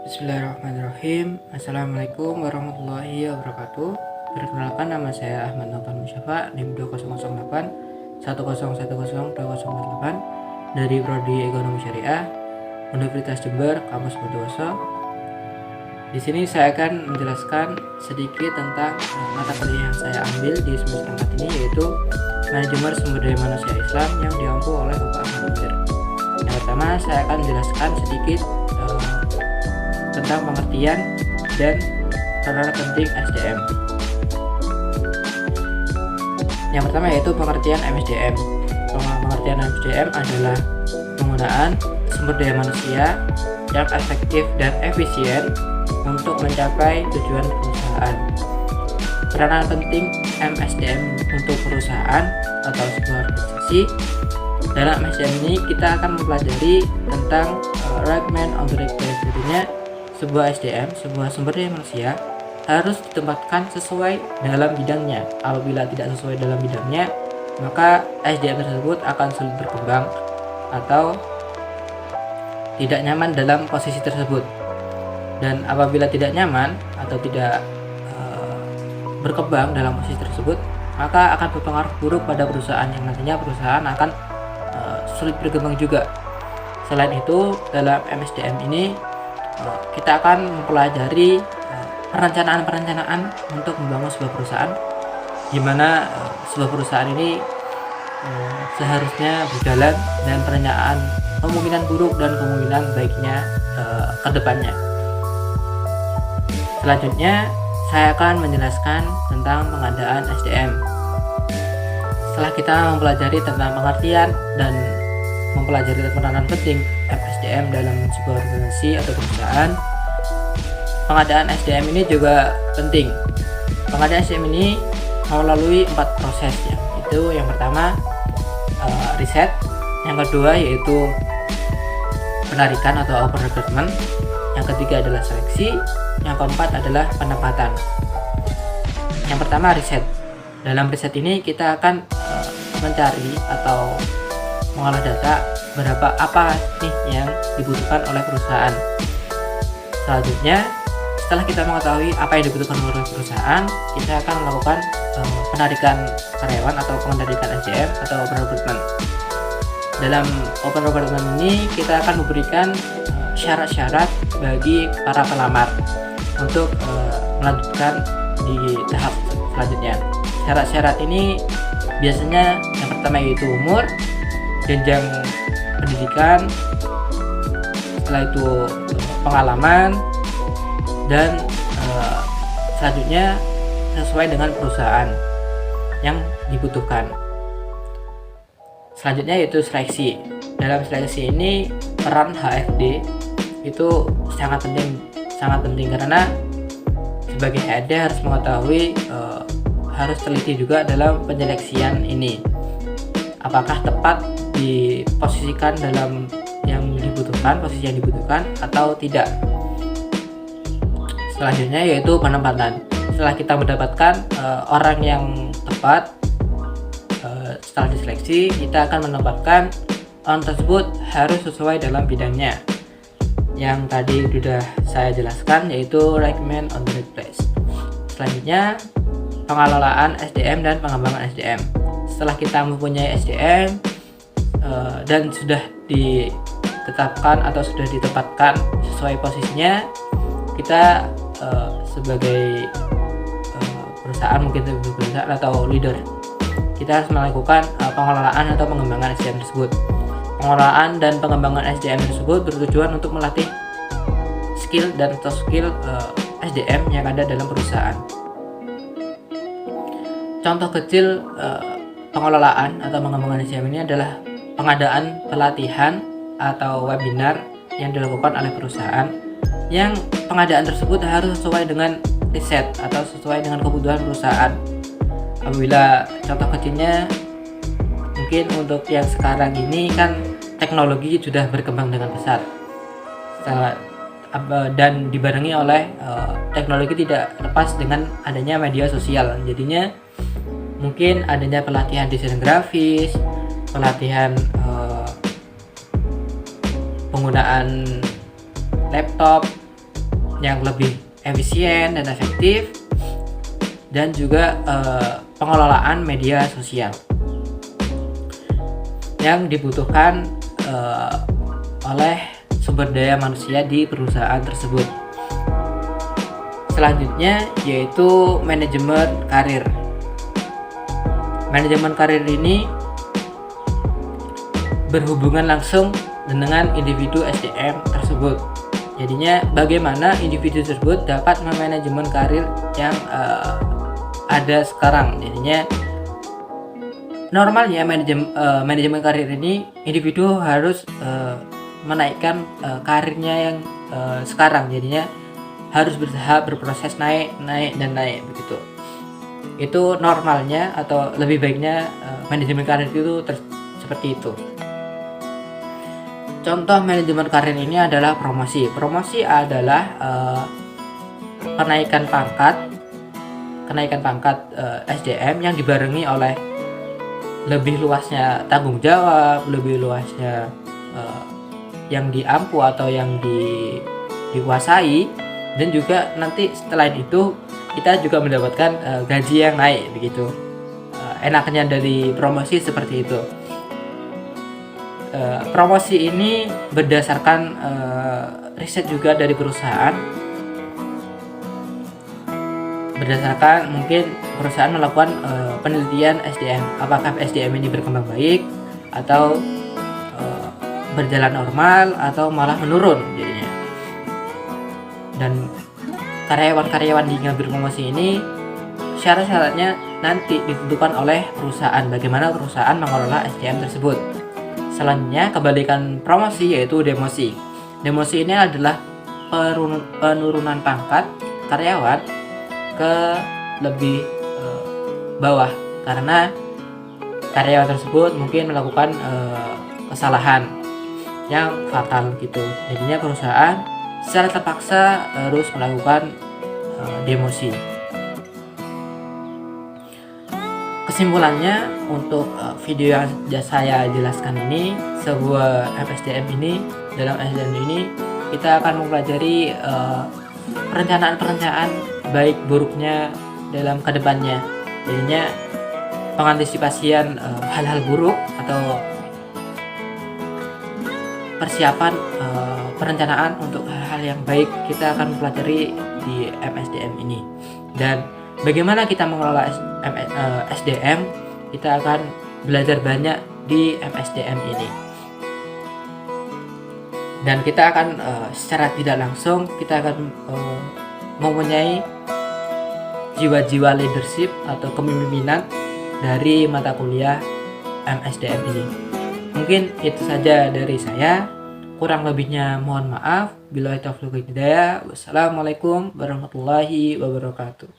Bismillahirrahmanirrahim. Assalamualaikum warahmatullahi wabarakatuh. Perkenalkan, nama saya Ahmad Novan Musyafa, NIM 2008 1010208 dari Prodi Ekonomi Syariah, Universitas Jember, Kampus Bondowoso. Di sini saya akan menjelaskan sedikit tentang mata kuliah yang saya ambil di semester 4 ini, yaitu Manajemen Sumber Daya Manusia Islam yang diampu oleh Bapak Ahmad Munir. Yang pertama, saya akan menjelaskan sedikit tentang pengertian dan peran penting SDM. Yang pertama yaitu pengertian MSDM. Pengertian MSDM adalah penggunaan sumber daya manusia yang efektif dan efisien untuk mencapai tujuan perusahaan. Peranan penting MSDM untuk perusahaan atau sebuah organisasi. Dalam MSDM ini kita akan mempelajari tentang right man on the right place. Jadinya sebuah SDM, sebuah sumber daya manusia harus ditempatkan sesuai dalam bidangnya. Apabila tidak sesuai dalam bidangnya, maka SDM tersebut akan sulit berkembang atau tidak nyaman dalam posisi tersebut. Dan apabila tidak nyaman atau tidak berkembang dalam posisi tersebut, maka akan berpengaruh buruk pada perusahaan, yang nantinya perusahaan akan sulit berkembang juga. Selain itu, dalam MSDM ini kita akan mempelajari perencanaan untuk membangun sebuah perusahaan, di mana sebuah perusahaan ini seharusnya berjalan, dan perencanaan kemungkinan buruk dan kemungkinan baiknya ke depannya. Selanjutnya, saya akan menjelaskan tentang pengadaan SDM. Setelah kita mempelajari tentang pengertian dan mempelajari peranan penting SDM dalam sebuah organisasi atau perusahaan, pengadaan SDM ini juga penting. Pengadaan SDM ini melalui 4 proses, yaitu yang pertama riset, yang kedua yaitu penarikan atau open recruitment, yang ketiga adalah seleksi, yang keempat adalah penempatan. Yang pertama riset. Dalam riset ini kita akan mencari atau mengolah data apa nih yang dibutuhkan oleh perusahaan. Selanjutnya, setelah kita mengetahui apa yang dibutuhkan oleh perusahaan, kita akan melakukan penarikan karyawan atau penarikan SDM atau open recruitment. Dalam open recruitment ini kita akan memberikan syarat-syarat bagi para pelamar untuk melanjutkan di tahap selanjutnya. Syarat-syarat ini biasanya yang pertama yaitu umur, jenjang pendidikan, setelah itu pengalaman, dan selanjutnya sesuai dengan perusahaan yang dibutuhkan. Selanjutnya yaitu seleksi. Dalam seleksi ini peran HRD itu sangat penting karena sebagai HRD harus mengetahui, harus teliti juga dalam penyeleksian ini, apakah tepat diposisikan dalam posisi yang dibutuhkan atau tidak. Selanjutnya yaitu penempatan. Setelah kita mendapatkan orang yang tepat, setelah diseleksi kita akan menempatkan orang tersebut harus sesuai dalam bidangnya, yang tadi sudah saya jelaskan, yaitu right man on the right place. Selanjutnya pengelolaan SDM dan pengembangan SDM. Setelah kita mempunyai SDM dan sudah ditetapkan atau sudah ditempatkan sesuai posisinya, kita sebagai perusahaan, mungkin sebagai perusahaan atau leader, kita harus melakukan pengelolaan atau pengembangan SDM tersebut. Pengelolaan dan pengembangan SDM tersebut bertujuan untuk melatih skill dan soft skill SDM yang ada dalam perusahaan. Contoh kecil pengelolaan atau pengembangan SDM ini adalah pengadaan pelatihan atau webinar yang dilakukan oleh perusahaan, yang pengadaan tersebut harus sesuai dengan riset atau sesuai dengan kebutuhan perusahaan. Apabila contoh kecilnya, mungkin untuk yang sekarang ini kan teknologi sudah berkembang dengan pesat dan dibarengi oleh teknologi tidak lepas dengan adanya media sosial. Jadinya mungkin adanya pelatihan desain grafis, pelatihan penggunaan laptop yang lebih efisien dan efektif, dan juga pengelolaan media sosial yang dibutuhkan oleh sumber daya manusia di perusahaan tersebut. Selanjutnya yaitu manajemen karir. Manajemen karir ini berhubungan langsung dengan individu SDM tersebut. Jadinya bagaimana individu tersebut dapat memanajemen karir yang ada sekarang. Jadinya normalnya manajemen karir ini individu harus menaikkan karirnya yang sekarang. Jadinya harus berusaha berproses naik begitu. Itu normalnya atau lebih baiknya manajemen karir itu seperti itu. Contoh manajemen karir ini adalah promosi. Promosi adalah kenaikan pangkat SDM yang dibarengi oleh lebih luasnya tanggung jawab, lebih luasnya yang diampu atau yang dikuasai, dan juga nanti setelah itu kita juga mendapatkan gaji yang naik begitu. Enaknya dari promosi seperti itu. Promosi ini berdasarkan riset juga dari perusahaan. Berdasarkan mungkin perusahaan melakukan penelitian SDM, apakah SDM ini berkembang baik atau berjalan normal atau malah menurun jadinya. Dan karyawan-karyawan yang berpromosi ini syarat-syaratnya nanti ditentukan oleh perusahaan, bagaimana perusahaan mengelola SDM tersebut. Selanjutnya kebalikan promosi yaitu demosi. Demosi ini adalah penurunan pangkat karyawan ke lebih bawah karena karyawan tersebut mungkin melakukan kesalahan yang fatal gitu. Jadinya perusahaan secara terpaksa harus melakukan demosi. Kesimpulannya untuk video yang saya jelaskan ini, sebuah FSDM ini, dalam SDM ini kita akan mempelajari perencanaan baik buruknya dalam kedepannya. Jadinya pengantisipasian hal-hal buruk atau persiapan perencanaan untuk hal-hal yang baik kita akan mempelajari di MSDM ini. Dan bagaimana kita mengelola SDM, kita akan belajar banyak di MSDM ini. Dan kita akan secara tidak langsung kita akan mempunyai jiwa-jiwa leadership atau kepemimpinan dari mata kuliah MSDM ini. Mungkin itu saja dari saya. Kurang lebihnya mohon maaf. Billahi taufiq wal hidayah. Wassalamualaikum warahmatullahi wabarakatuh.